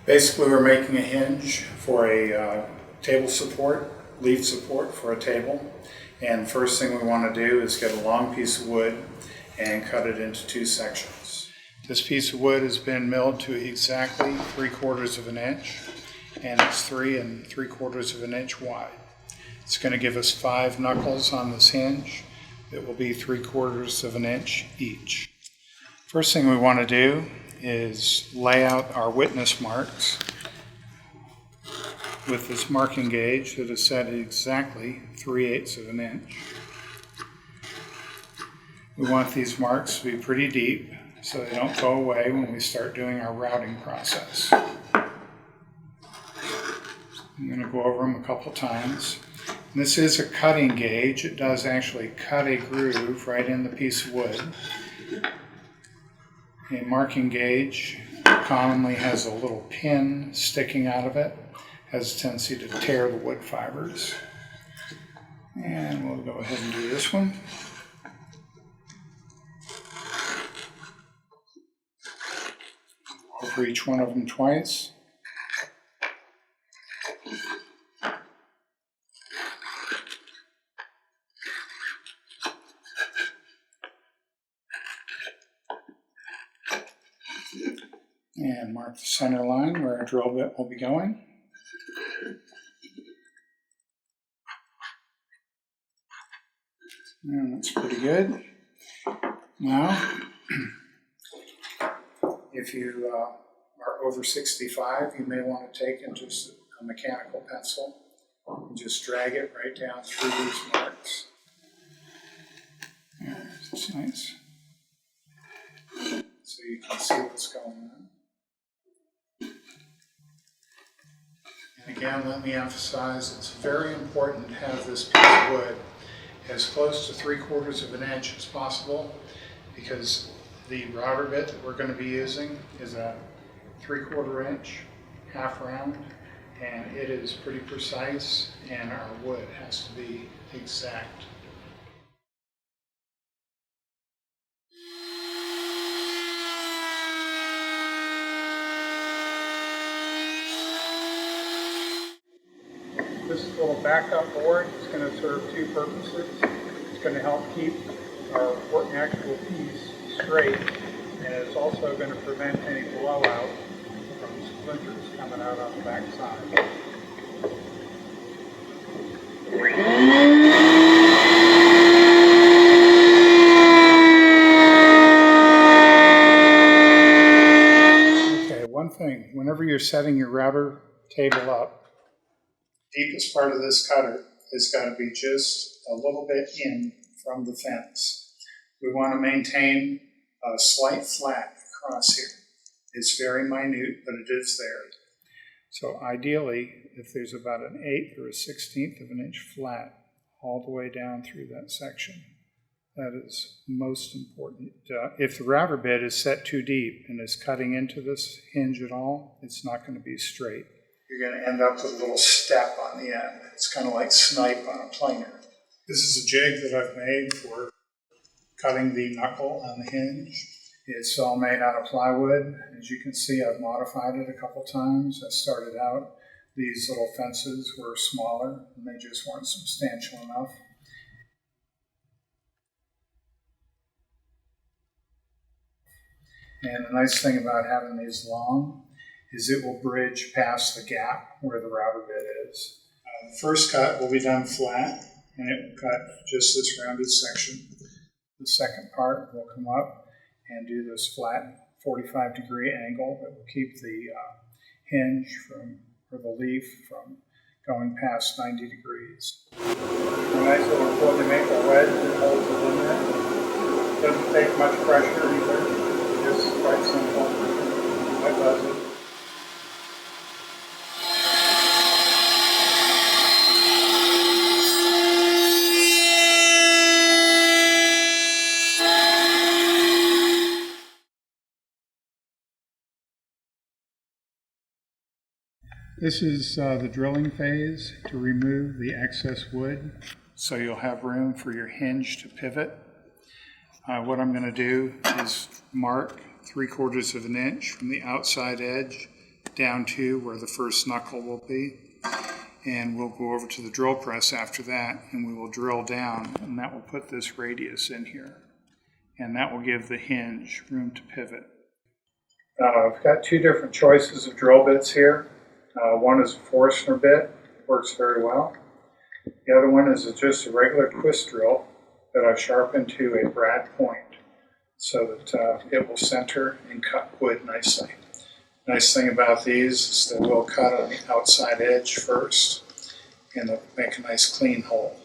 Basically, we're making a hinge for a table support, leaf support for a table. And the first thing we want to do is get a long piece of wood and cut it into two sections. This piece of wood has been milled to exactly 3/4 of an inch, and it's 3 3/4 of an inch wide. It's going to give us 5 knuckles on this hinge that will be 3/4 of an inch each. First thing we want to do is lay out our witness marks with this marking gauge that is set at exactly 3/8 of an inch. We want these marks to be pretty deep so they don't go away when we start doing our routing process. I'm going to go over them a couple times. And this is a cutting gauge. It does actually cut a groove right in the piece of wood. A marking gauge commonly has a little pin sticking out of it, has a tendency to tear the wood fibers. And we'll go ahead and do this one. Over each one of them twice. And mark the center line where our drill bit will be going. And that's pretty good. Now, if you are over 65, you may want to take into a mechanical pencil and just drag it right down through these marks. Yeah, that's nice. So you can see what's going on. And again, let me emphasize, it's very important to have this piece of wood as close to 3/4 of an inch as possible, because the router bit that we're going to be using is a 3/4 inch half round, and it is pretty precise, and our wood has to be exact. This little backup board is going to serve two purposes. It's going to help keep our actual piece straight, and it's also going to prevent any blowout from splinters coming out on the back side. Okay, one thing, whenever you're setting your router table up, deepest part of this cutter has got to be just a little bit in from the fence. We want to maintain a slight flat across here. It's very minute, but it is there. So ideally, if there's about an 1/8 or a 1/16 of an inch flat all the way down through that section, that is most important. If the router bit is set too deep and is cutting into this hinge at all, it's not going to be straight. You're going to end up with a little step on the end. It's kind of like snipe on a planer. This is a jig that I've made for cutting the knuckle on the hinge. It's all made out of plywood. As you can see, I've modified it a couple times. I started out, these little fences were smaller and they just weren't substantial enough. And the nice thing about having these long is it will bridge past the gap where the router bit is. The first cut will be done flat, and it will cut just this rounded section. The second part will come up and do this flat 45-degree angle that will keep the hinge or the leaf from going past 90 degrees. A nice little floating maple wedge that holds it in there. It doesn't take much pressure either, just quite simple. That does it. This is the drilling phase to remove the excess wood, so you'll have room for your hinge to pivot. What I'm going to do is mark 3/4 of an inch from the outside edge down to where the first knuckle will be. And we'll go over to the drill press after that, and we will drill down, and that will put this radius in here. And that will give the hinge room to pivot. I've got two different choices of drill bits here. One is a Forstner bit, works very well. The other one is just a regular twist drill that I've sharpened to a brad point so that it will center and cut wood nicely. Nice thing about these is that we'll cut on the outside edge first and they'll make a nice clean hole.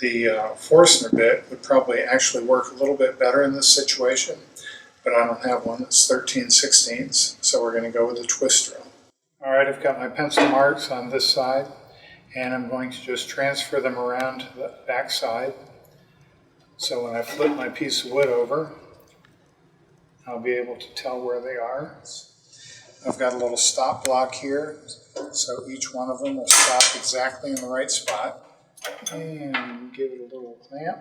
The Forstner bit would probably actually work a little bit better in this situation, but I don't have one that's 13/16, so we're going to go with a twist drill. All right, I've got my pencil marks on this side, and I'm going to just transfer them around to the back side. So when I flip my piece of wood over, I'll be able to tell where they are. I've got a little stop block here, so each one of them will stop exactly in the right spot. And give it a little clamp.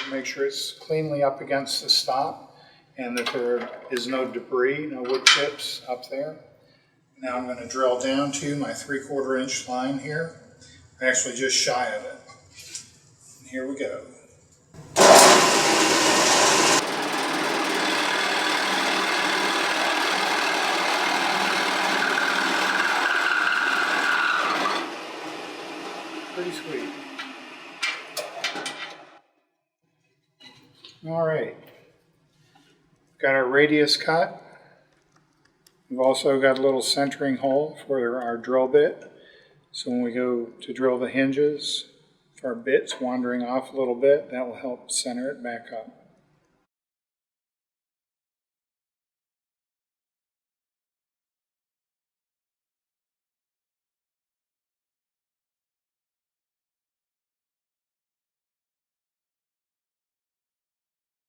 Make sure it's cleanly up against the stop and that there is no debris, no wood chips up there. Now I'm going to drill down to my 3/4 inch line here. I'm actually just shy of it. And here we go. Pretty sweet. All right. Got our radius cut. We've also got a little centering hole for our drill bit. So when we go to drill the hinges, if our bit's wandering off a little bit, that will help center it back up.